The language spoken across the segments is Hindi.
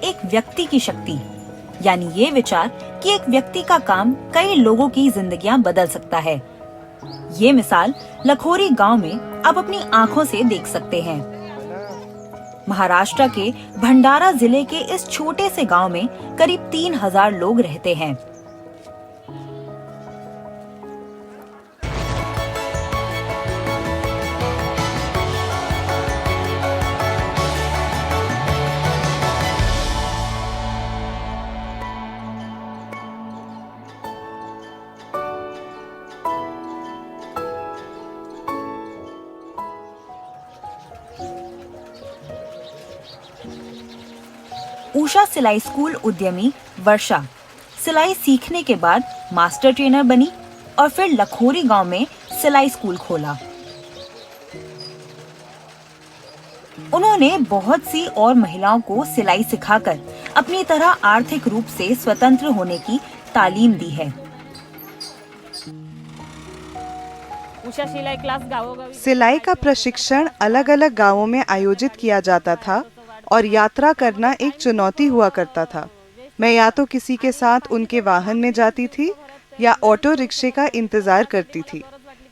एक व्यक्ति की शक्ति, यानी ये विचार कि एक व्यक्ति का काम कई लोगों की जिंदगियां बदल सकता है। ये मिसाल लखोरी गांव में आप अपनी आंखों से देख सकते हैं। महाराष्ट्र के भंडारा जिले के इस छोटे से गांव में करीब 3000 लोग रहते हैं। उषा सिलाई स्कूल उद्यमी वर्षा सिलाई सीखने के बाद मास्टर ट्रेनर बनी और फिर लखोरी गांव में सिलाई स्कूल खोला। उन्होंने बहुत सी और महिलाओं को सिलाई सिखाकर अपनी तरह आर्थिक रूप से स्वतंत्र होने की तालीम दी है। उषा सिलाई क्लास गाँव सिलाई का प्रशिक्षण अलग अलग गांवों में आयोजित किया जाता था और यात्रा करना एक चुनौती हुआ करता था। मैं या तो किसी के साथ उनके वाहन में जाती थी या ऑटो रिक्शे का इंतजार करती थी।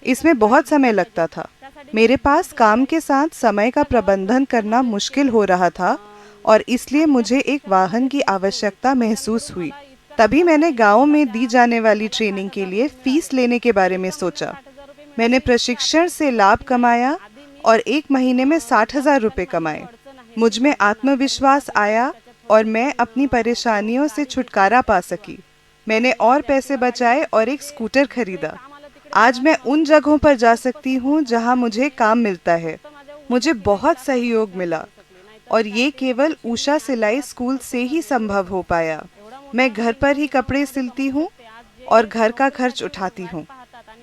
इसमें बहुत समय लगता था। मेरे पास काम के साथ समय का प्रबंधन करना मुश्किल हो रहा था और इसलिए मुझे एक वाहन की आवश्यकता महसूस हुई। तभी मैंने गाँव में दी जाने वाली ट्रेनिंग के लिए फीस लेने के बारे में सोचा। मैंने प्रशिक्षण से लाभ कमाया और 1 महीने में 60,000 रुपये कमाए। मुझ में आत्मविश्वास आया और मैं अपनी परेशानियों से छुटकारा पा सकी। मैंने और पैसे बचाए और एक स्कूटर खरीदा। आज मैं उन जगहों पर जा सकती हूँ जहाँ मुझे काम मिलता है। मुझे बहुत सहयोग मिला और ये केवल उषा सिलाई स्कूल से ही संभव हो पाया। मैं घर पर ही कपड़े सिलती हूँ और घर का खर्च उठाती हूँ।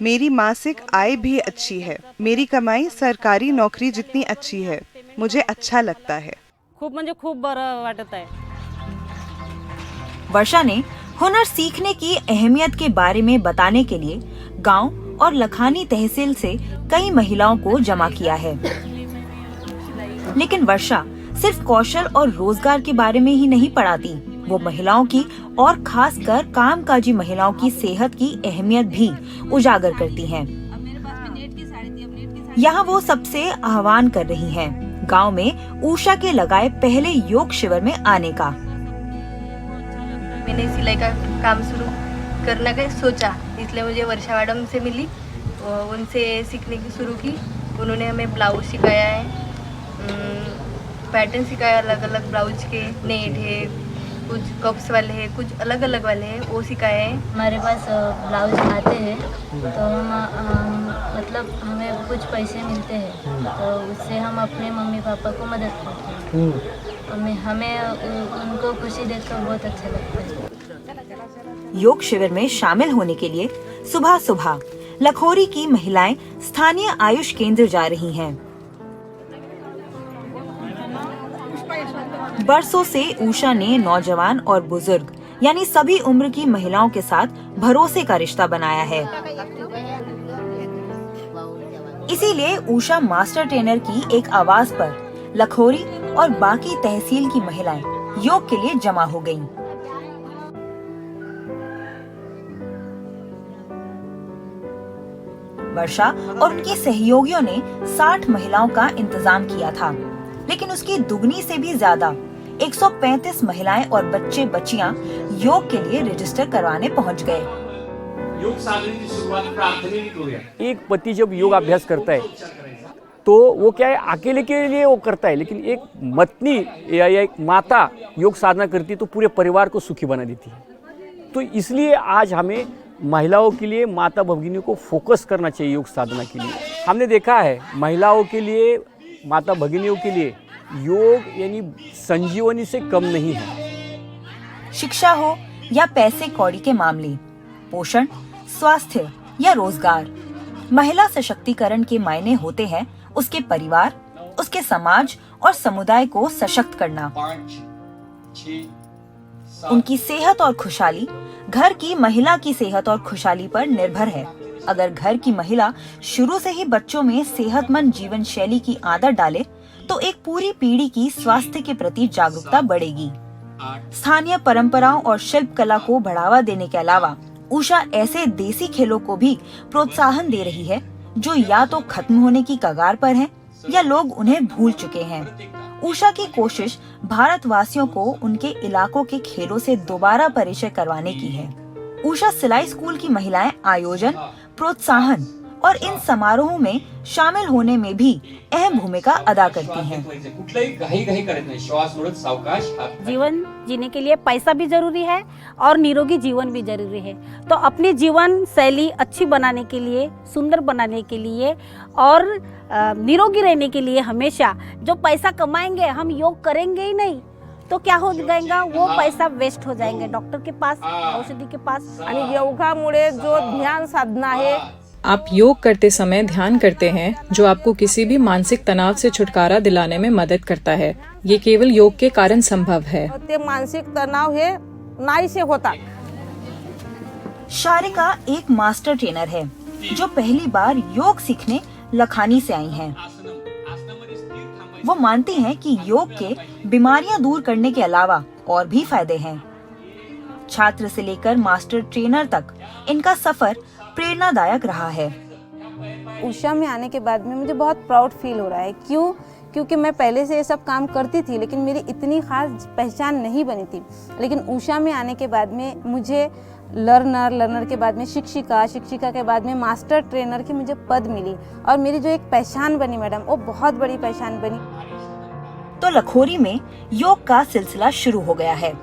मेरी मासिक आय भी अच्छी है। मेरी कमाई सरकारी नौकरी जितनी अच्छी है। मुझे अच्छा लगता है। खूब बरं वाटत है। वर्षा ने हुनर सीखने की अहमियत के बारे में बताने के लिए गांव और लखानी तहसील से कई महिलाओं को जमा किया है। लेकिन वर्षा सिर्फ कौशल और रोजगार के बारे में ही नहीं पढ़ाती, वो महिलाओं की और खासकर कामकाजी महिलाओं की सेहत की अहमियत भी उजागर करती हैं। यहाँ वो सबसे आह्वान कर रही हैं गांव में उषा के लगाए पहले योग शिविर में आने का। मैंने सिलाई का काम शुरू करने का सोचा, इसलिए मुझे वर्षा मैडम से मिली, उनसे सीखने की शुरू की। उन्होंने हमें ब्लाउज सिखाया है, पैटर्न सिखाया, अलग अलग ब्लाउज के नेट है, कुछ कप्स वाले हैं, कुछ अलग अलग वाले हैं, वो सिखाए हैं। हमारे पास ब्लाउज आते हैं तो हम मतलब हमें कुछ पैसे मिलते हैं, तो उससे हम अपने मम्मी पापा को मदद करते हैं। हमें उनको खुशी देखकर बहुत अच्छा लगता है। योग शिविर में शामिल होने के लिए सुबह सुबह लखोरी की महिलाएं स्थानीय आयुष केंद्र जा रही हैं। बरसों से उषा ने नौजवान और बुजुर्ग यानी सभी उम्र की महिलाओं के साथ भरोसे का रिश्ता बनाया है। इसीलिए उषा मास्टर ट्रेनर की एक आवाज पर लखोरी और बाकी तहसील की महिलाएं योग के लिए जमा हो गईं। वर्षा और उनके सहयोगियों ने 60 महिलाओं का इंतजाम किया था, लेकिन उसकी दुगनी से भी ज्यादा 135 महिलाएं और बच्चे बच्चियां योग के लिए रजिस्टर करवाने पहुंच गए। योग साधने की शुरुआत प्रार्थना की करूया। एक पति जब योग अभ्यास करता है तो वो क्या है, अकेले के लिए वो करता है, लेकिन एक पत्नी या एक माता योग साधना करती है तो पूरे परिवार को सुखी बना देती है। तो इसलिए आज हमें महिलाओं के लिए, माता भगिनियों को फोकस करना चाहिए योग साधना के लिए। हमने देखा है महिलाओं के लिए, माता भगिनियों के लिए योग यानी संजीवनी से कम नहीं है। शिक्षा हो या पैसे कौड़ी के मामले, पोषण, स्वास्थ्य या रोजगार, महिला सशक्तिकरण के मायने होते हैं उसके परिवार, उसके समाज और समुदाय को सशक्त करना। उनकी सेहत और खुशहाली घर की महिला की सेहत और खुशहाली पर निर्भर है। अगर घर की महिला शुरू से ही बच्चों में सेहतमंद जीवन शैली की आदत डाले तो एक पूरी पीढ़ी की स्वास्थ्य के प्रति जागरूकता बढ़ेगी। स्थानीय परंपराओं और शिल्प कला को बढ़ावा देने के अलावा उषा ऐसे देसी खेलों को भी प्रोत्साहन दे रही है जो या तो खत्म होने की कगार पर हैं या लोग उन्हें भूल चुके हैं। उषा की कोशिश भारतवासियों को उनके इलाकों के खेलों से दोबारा परिचय करवाने की है। उषा सिलाई स्कूल की महिलाएं आयोजन, प्रोत्साहन और इन समारोहों में शामिल होने में भी अहम भूमिका अदा करती हैं। कुठलाही घाई करत नाही, श्वास मोडत सावकाश हात जीवन जीने के लिए पैसा भी जरूरी है और निरोगी जीवन भी जरूरी है। तो अपनी जीवन शैली अच्छी बनाने के लिए, सुंदर बनाने के लिए और निरोगी रहने के लिए हमेशा जो पैसा कमाएंगे हम योग करेंगे ही नहीं तो क्या हो जाएगा, वो पैसा वेस्ट हो जाएंगे डॉक्टर के पास, औषधि के पास। आणि योगामुळे जो ध्यान साधना आहे, आप योग करते समय ध्यान करते हैं जो आपको किसी भी मानसिक तनाव से छुटकारा दिलाने में मदद करता है। ये केवल योग के कारण संभव है। ते मानसिक तणाव हे नाहीसे होतात। शारिका एक मास्टर ट्रेनर है जो पहली बार योग सीखने लखानी से आई हैं। वो मानती हैं कि योग के बीमारियां दूर करने के अलावा और भी फायदे हैं। छात्र से लेकर मास्टर ट्रेनर तक इनका सफर प्रेरणादायक रहा है। उषा में आने के बाद में मुझे बहुत प्राउड फील हो रहा है। क्यों? क्योंकि मैं पहले से ये सब काम करती थी लेकिन मेरी इतनी खास पहचान नहीं बनी थी। लेकिन उषा में आने के बाद में मुझे लर्नर के बाद में शिक्षिका के बाद में मास्टर ट्रेनर की मुझे पद मिली और मेरी जो एक पहचान बनी मैडम, वो बहुत बड़ी पहचान बनी। तो लखोरी में योग का सिलसिला शुरू हो गया है।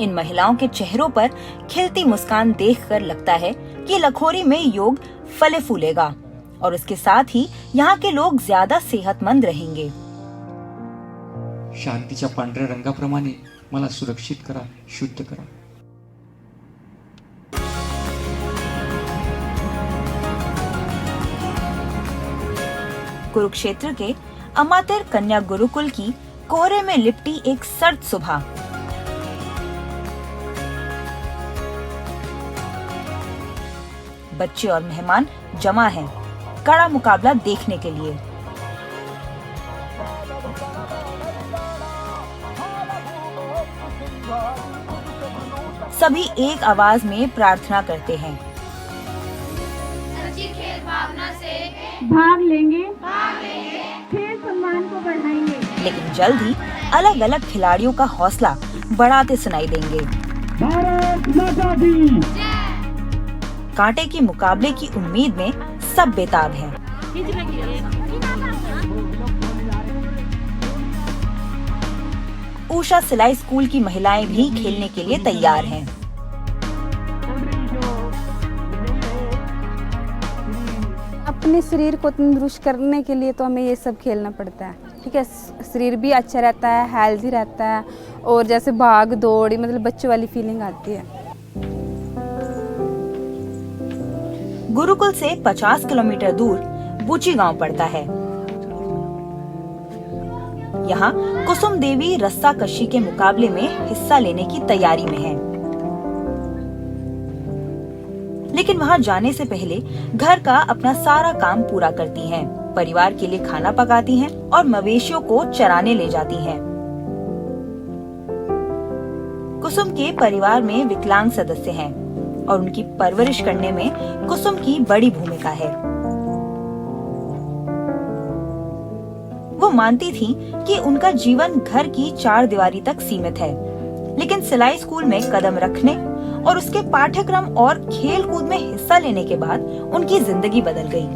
इन महिलाओं के चेहरों पर खिलती मुस्कान देखकर लगता है कि लखोरी में योग फले फूलेगा और उसके साथ ही यहाँ के लोग ज्यादा सेहतमंद रहेंगे। शांतीच्या पांढऱ्या रंगाप्रमाणे मला सुरक्षित करा, शुद्ध करा। कुरुक्षेत्र के अमातिर कन्या गुरुकुल की कोहरे में लिपटी एक सर्द सुबह बच्चे और मेहमान जमा हैं कड़ा मुकाबला देखने के लिए। सभी एक आवाज में प्रार्थना करते हैं, भाग लेंगे, खेल सम्मान को बढ़ाएंगे। लेकिन जल्द ही अलग अलग खिलाड़ियों का हौसला बढ़ाते सुनाई देंगे। भारत माता की कांटे की मुकाबले की उम्मीद में सब बेताब हैं। उषा सिलाई स्कूल की महिलाएं भी खेलने के लिए तैयार हैं। अपने शरीर को तंदुरुस्त करने के लिए तो हमें ये सब खेलना पड़ता है। ठीक है, शरीर भी अच्छा रहता है, हेल्दी रहता है और जैसे भाग दौड़ मतलब बच्चों वाली फीलिंग आती है। गुरुकुल से 50 किलोमीटर दूर बुची गांव पड़ता है। यहाँ कुसुम देवी रस्सा कशी के मुकाबले में हिस्सा लेने की तैयारी में है। लेकिन वहाँ जाने से पहले घर का अपना सारा काम पूरा करती हैं, परिवार के लिए खाना पकाती हैं और मवेशियों को चराने ले जाती हैं। कुसुम के परिवार में विकलांग सदस्य हैं और उनकी परवरिश करने में कुसुम की बड़ी भूमिका है। वो मानती थी कि उनका जीवन घर की 4 दीवारी तक सीमित है, लेकिन सिलाई स्कूल में कदम रखने और उसके पाठ्यक्रम और खेल कूद में हिस्सा लेने के बाद उनकी जिंदगी बदल गई।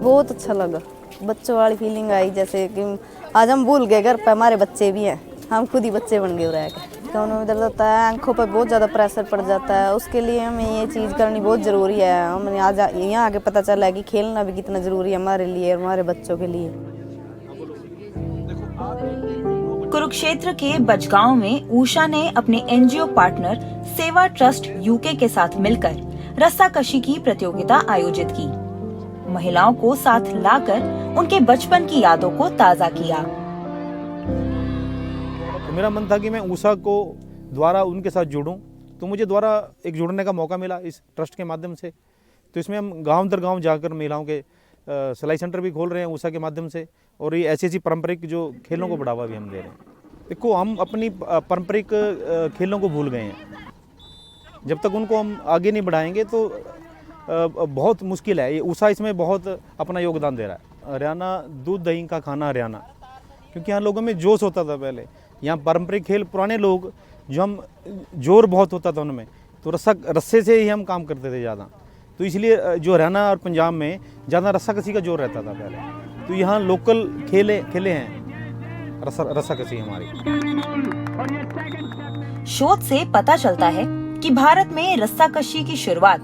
बहुत अच्छा लगा, बच्चों वाली फीलिंग आई, जैसे कि आज हम भूल गए घर पे हमारे बच्चे भी हैं, हम खुद ही बच्चे बन गए रह के। कानों में दर्द होता है, आंखों पर बहुत ज़्यादा प्रेशर पड़ जाता है, उसके लिए हमें ये चीज़ करनी बहुत ज़रूरी है। हमें आज यहाँ आके पता चला है कि खेलना भी कितना ज़रूरी है हमारे लिए और हमारे बच्चों के लिए। कुरुक्षेत्र के बजगांव में उषा ने अपने एनजीओ पार्टनर सेवा ट्रस्ट यूके के साथ मिलकर रस्साकशी की प्रतियोगिता आयोजित की। महिलाओं को साथ लाकर उनके बचपन की यादों को ताज़ा किया। तो मेरा मन था कि मैं उषा को द्वारा उनके साथ जुड़ूं, तो मुझे द्वारा एक जुड़ने का मौका मिला इस ट्रस्ट के माध्यम से। तो इसमें हम गांव दर गांव जाकर महिलाओं के सिलाई सेंटर भी खोल रहे हैं उषा के माध्यम से, और ये ऐसी पारंपरिक जो खेलों को बढ़ावा भी हम दे रहे हैं। देखो, हम अपनी पारंपरिक खेलों को भूल गए हैं। जब तक उनको हम आगे नहीं बढ़ाएंगे तो बहुत मुश्किल है। ये ऊषा इसमें बहुत अपना योगदान दे रहा है। हरियाणा दूध दही का खाना हरियाणा, क्योंकि यहाँ लोगों में जोश होता था पहले। यहाँ पारंपरिक खेल पुराने लोग जो हम जोर बहुत होता था उनमें, तो रस्से से ही हम काम करते थे ज़्यादा। तो इसलिए जो हरियाणा और पंजाब में ज़्यादा रस्साकसी का जोर रहता था पहले। तो यहाँ लोकल खेले हैं रस्साकसी हमारी। शोध से पता चलता है कि भारत में रस्साकशी की शुरुआत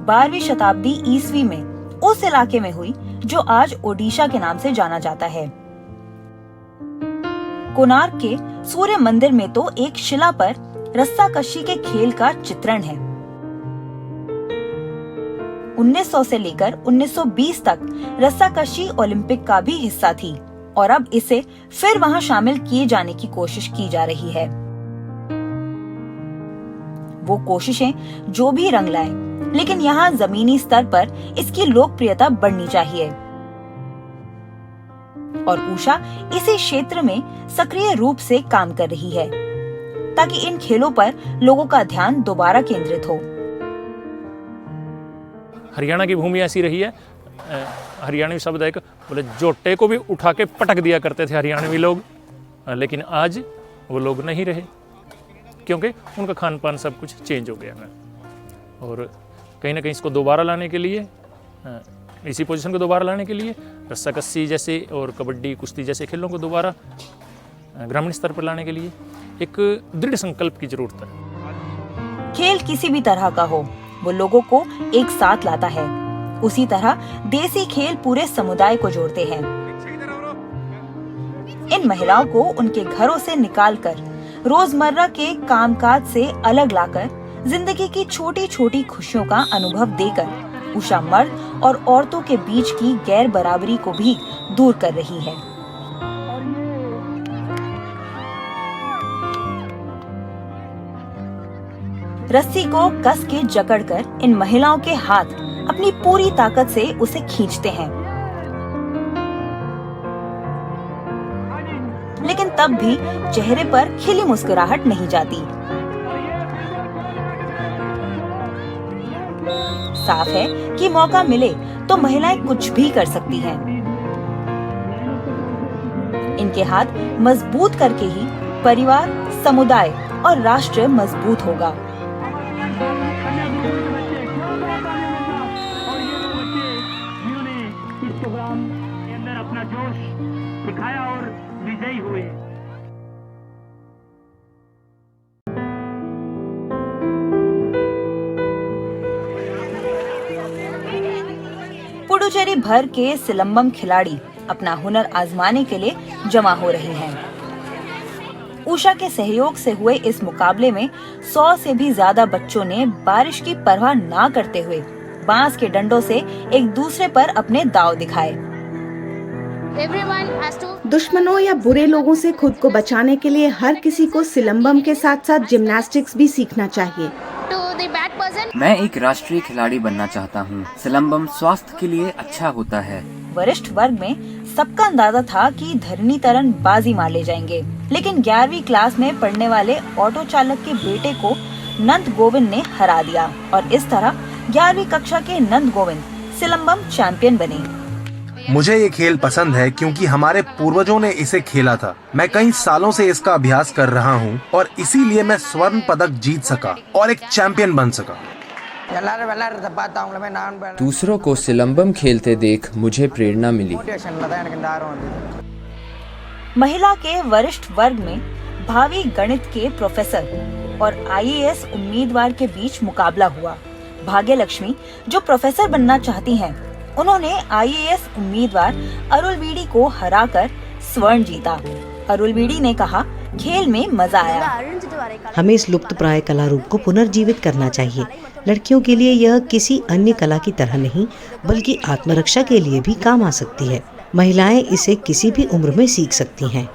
12वीं शताब्दी ईस्वी में उस इलाके में हुई जो आज ओडिशा के नाम से जाना जाता है। कोणार्क के सूर्य मंदिर में तो एक शिला पर रस्साकशी के खेल का चित्रण है। 1900 से लेकर 1920 तक रस्साकशी ओलंपिक का भी हिस्सा थी और अब इसे फिर वहां शामिल किए जाने की कोशिश की जा रही है। वो कोशिशें जो भी रंग लाए, लेकिन यहाँ जमीनी स्तर पर इसकी लोकप्रियता बढ़नी चाहिए और ऊषा इसी क्षेत्र में सक्रिय रूप से काम कर रही है ताकि इन खेलों पर लोगों का ध्यान दोबारा केंद्रित हो। हरियाणा की भूमि ऐसी रही है, हरियाणवी शब्द एक बोले जोटे को भी उठा के पटक दिया करते थे हरियाणवी लोग, लेकिन आज वो लोग नहीं रहे क्योंकि उनका खान पान सब कुछ चेंज हो गया है। और कहीं ना कहीं इसको दोबारा लाने के लिए, इसी पोजीशन को दोबारा लाने के लिए रस्साकशी जैसे और कबड्डी कुश्ती जैसे खेलों को दोबारा ग्रामीण स्तर पर लाने के लिए एक दृढ़ संकल्प की जरूरत है। खेल किसी भी तरह का हो, वो लोगों को एक साथ लाता है। उसी तरह देसी खेल पूरे समुदाय को जोड़ते हैं। इन महिलाओं को उनके घरों से निकालकर रोजमर्रा के कामकाज से अलग लाकर जिंदगी की छोटी छोटी खुशियों का अनुभव देकर ऊषा मर्द और औरतों के बीच की गैर बराबरी को भी दूर कर रही है। रस्सी को कस के जकड़कर इन महिलाओं के हाथ अपनी पूरी ताकत से उसे खींचते हैं, लेकिन तब भी चेहरे पर खिली मुस्कुराहट नहीं जाती। साफ है कि मौका मिले तो महिलाएं कुछ भी कर सकती हैं। इनके हाथ मजबूत करके ही परिवार, समुदाय और राष्ट्र मजबूत होगा। अपना जोश दिखाया और विजयी हुए। पुडुचेरी भर के सिलंबम खिलाड़ी अपना हुनर आजमाने के लिए जमा हो रहे हैं। ऊषा के सहयोग से हुए इस मुकाबले में 100 से भी ज्यादा बच्चों ने बारिश की परवाह ना करते हुए बांस के डंडों से एक दूसरे पर अपने दांव दिखाए। दुश्मनों या बुरे लोगों से खुद को बचाने के लिए हर किसी को सिलंबम के साथ साथ जिम्नास्टिक्स भी सीखना चाहिए। मैं एक राष्ट्रीय खिलाड़ी बनना चाहता हूँ। सिलंबम स्वास्थ्य के लिए अच्छा होता है। वरिष्ठ वर्ग में सबका अंदाजा था कि धरनी तरन बाजी मार ले जाएंगे, लेकिन 11वीं क्लास में पढ़ने वाले ऑटो चालक के बेटे को नंद गोविंद ने हरा दिया और इस तरह 11वीं कक्षा के नंद गोविंद सिलंबम चैंपियन बने। मुझे ये खेल पसंद है क्योंकि हमारे पूर्वजों ने इसे खेला था। मैं कई सालों से इसका अभ्यास कर रहा हूँ और इसीलिए मैं स्वर्ण पदक जीत सका और एक चैंपियन बन सका। दूसरों को सिलंबम खेलते देख मुझे प्रेरणा मिली। महिला के वरिष्ठ वर्ग में भावी गणित के प्रोफेसर और IAS उम्मीदवार के बीच मुकाबला हुआ। भाग्यलक्ष्मी जो प्रोफेसर बनना चाहती हैं, उन्होंने IAS उम्मीदवार अरुलवीडी को हराकर स्वर्ण जीता। अरुलवीडी ने कहा, खेल में मजा आया। हमें इस लुप्तप्राय कला रूप को पुनर्जीवित करना चाहिए। लड़कियों के लिए यह किसी अन्य कला की तरह नहीं, बल्कि आत्मरक्षा के लिए भी काम आ सकती है। महिलाएं इसे किसी भी उम्र में सीख सकती हैं।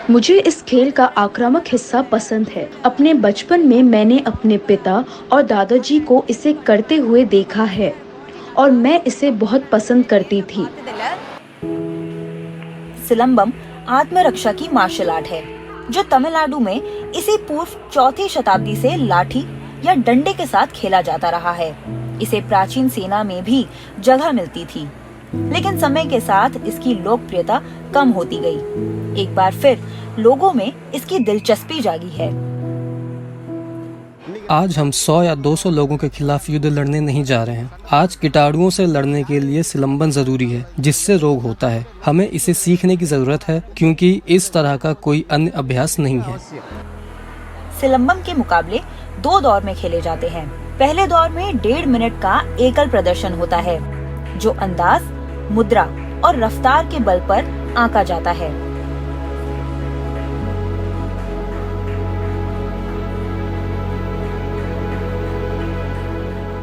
मुझे इस खेल का आक्रामक हिस्सा पसंद है। अपने बचपन में मैंने अपने पिता और दादाजी को इसे करते हुए देखा है और मैं इसे बहुत पसंद करती थी। सिलंबम आत्मरक्षा की मार्शल आर्ट है जो तमिलनाडु में इसी पूर्व 4वीं शताब्दी से लाठी या डंडे के साथ खेला जाता रहा है। इसे प्राचीन सेना में भी जगह मिलती थी, लेकिन समय के साथ इसकी लोकप्रियता कम होती गई। एक बार फिर लोगों में इसकी दिलचस्पी जागी है। आज हम 100 या 200 लोगों के खिलाफ युद्ध लड़ने नहीं जा रहे हैं। आज कीटाणुओं से लड़ने के लिए सिलंबन जरूरी है, जिससे रोग होता है। हमें इसे सीखने की जरूरत है, क्योंकि इस तरह का कोई अन्य अभ्यास नहीं है। सिलंबम के मुकाबले 2 दौर में खेले जाते हैं। पहले दौर में 1.5 मिनट का एकल प्रदर्शन होता है, जो अंदाज, मुद्रा और रफ्तार के बल पर आंका जाता है।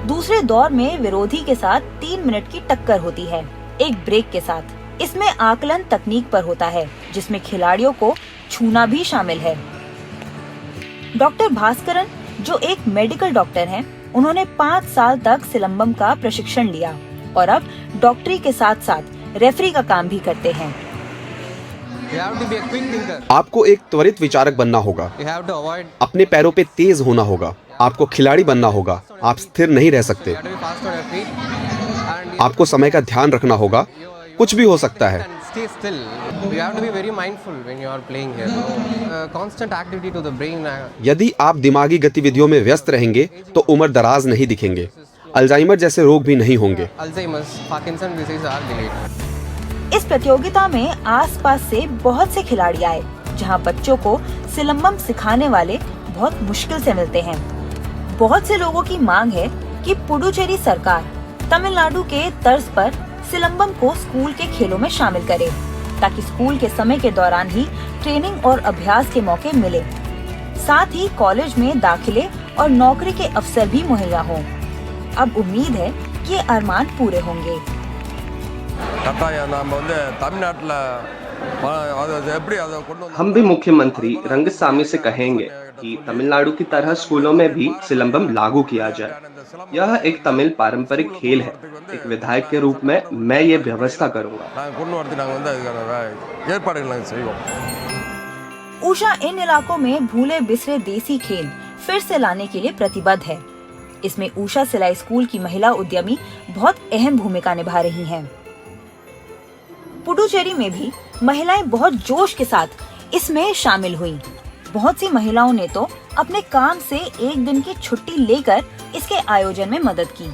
दूसरे दौर में विरोधी के साथ 3 मिनट की टक्कर होती है, एक ब्रेक के साथ। इसमें आकलन तकनीक पर होता है, जिसमें खिलाड़ियों को छूना भी शामिल है। डॉक्टर भास्करन, जो एक मेडिकल डॉक्टर हैं, उन्होंने 5 साल तक सिलंबम का प्रशिक्षण लिया और अब डॉक्टरी के साथ साथ रेफरी का काम भी करते हैं। आपको एक त्वरित विचारक बनना होगा, अपने पैरों पे तेज होना होगा, आपको खिलाड़ी बनना होगा। आप स्थिर नहीं रह सकते, आपको समय का ध्यान रखना होगा, कुछ भी हो सकता है। यदि आप दिमागी गतिविधियों में व्यस्त रहेंगे तो उम्र दराज नहीं दिखेंगे। अल्जाइमर जैसे रोग भी नहीं होंगे। इस प्रतियोगिता में आसपास से बहुत से खिलाड़ी आए, जहां बच्चों को सिलंबम सिखाने वाले बहुत मुश्किल से मिलते हैं। बहुत से लोगों की मांग है कि पुडुचेरी सरकार तमिलनाडु के तर्ज पर सिलंबम को स्कूल के खेलों में शामिल करे, ताकि स्कूल के समय के दौरान ही ट्रेनिंग और अभ्यास के मौके मिले। साथ ही कॉलेज में दाखिले और नौकरी के अवसर भी मुहैया हों। अब उम्मीद है कि ये अरमान पूरे होंगे। हम भी मुख्यमंत्री रंगस्वामी से कहेंगे कि तमिलनाडु की तरह स्कूलों में भी सिलंबम लागू किया जाए। यह एक तमिल पारंपरिक खेल है। एक विधायक के रूप में मैं ये व्यवस्था करूंगा। उषा इन इलाकों में भूले बिसरे देसी खेल फिर से लाने के लिए प्रतिबद्ध है। इसमें उषा सिलाई स्कूल की महिला उद्यमी बहुत अहम भूमिका निभा रही हैं। पुडुचेरी में भी महिलाएं बहुत जोश के साथ इसमें शामिल हुई। बहुत सी महिलाओं ने तो अपने काम से एक दिन की छुट्टी लेकर इसके आयोजन में मदद की।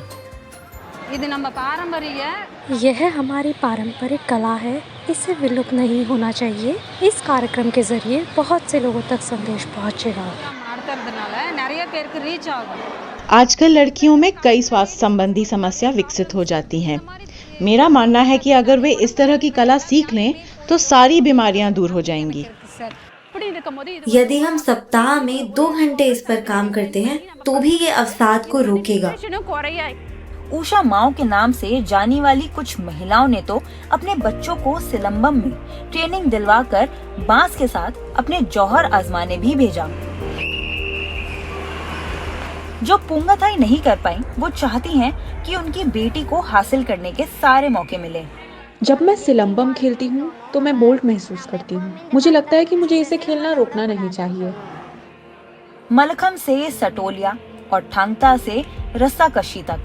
यह हमारी पारंपरिक कला है, इसे विलुप्त नहीं होना चाहिए। इस कार्यक्रम के जरिए बहुत से लोगों तक संदेश पहुंचेगा। आजकल लड़कियों में कई स्वास्थ्य संबंधी समस्या विकसित हो जाती हैं। मेरा मानना है कि अगर वे इस तरह की कला सीख लें तो सारी बीमारियां दूर हो जाएंगी। यदि हम सप्ताह में 2 घंटे इस पर काम करते हैं तो भी ये अवसाद को रोकेगा। उषा माओ के नाम से जानी वाली कुछ महिलाओं ने तो अपने बच्चों को सिलंबम में ट्रेनिंग दिलवाकर बांस के साथ अपने जौहर आजमाने भी भेजा। जो पुंगाथाई नहीं कर पाई, वो चाहती हैं कि उनकी बेटी को हासिल करने के सारे मौके मिले। जब मैं सिलंबम खेलती हूँ तो मैं बोल्ड महसूस करती हूँ। मुझे लगता है कि मुझे इसे खेलना रोकना नहीं चाहिए। मलखम से सटोलिया और ठांगता से रस्साकशी तक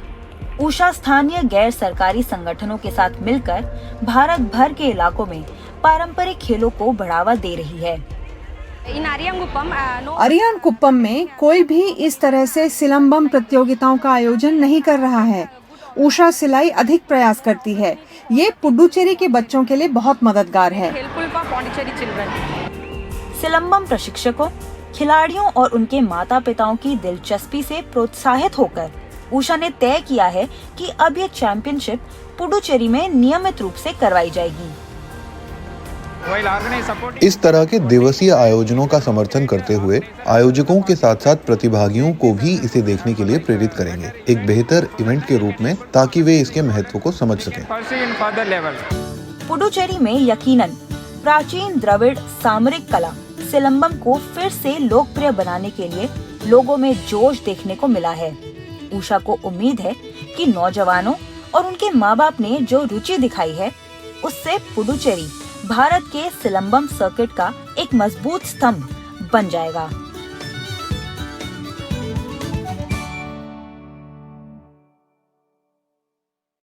उषा स्थानीय गैर सरकारी संगठनों के साथ मिलकर भारत भर के इलाकों में पारंपरिक खेलों को बढ़ावा दे रही है। अरियान कुप्पम में कोई भी इस तरह से सिलंबम प्रतियोगिताओं का आयोजन नहीं कर रहा है। उषा सिलाई अधिक प्रयास करती है। ये पुडुचेरी के बच्चों के लिए बहुत मददगार है। सिलंबम प्रशिक्षकों, खिलाड़ियों और उनके माता पिताओं की दिलचस्पी से प्रोत्साहित होकर उषा ने तय किया है कि अब ये चैंपियनशिप पुडुचेरी में नियमित रूप से करवाई जाएगी। इस तरह के दिवसीय आयोजनों का समर्थन करते हुए आयोजकों के साथ साथ प्रतिभागियों को भी इसे देखने के लिए प्रेरित करेंगे, एक बेहतर इवेंट के रूप में, ताकि वे इसके महत्व को समझ सकें। पुडुचेरी में यकीनन प्राचीन द्रविड़ सामरिक कला सिलंबम को फिर से लोकप्रिय बनाने के लिए लोगों में जोश देखने को मिला है। उषा को उम्मीद है कि नौजवानों और उनके माँ बाप ने जो रुचि दिखाई है, उससे पुडुचेरी भारत के सिलंबम सर्किट का एक मजबूत स्तंभ बन जाएगा।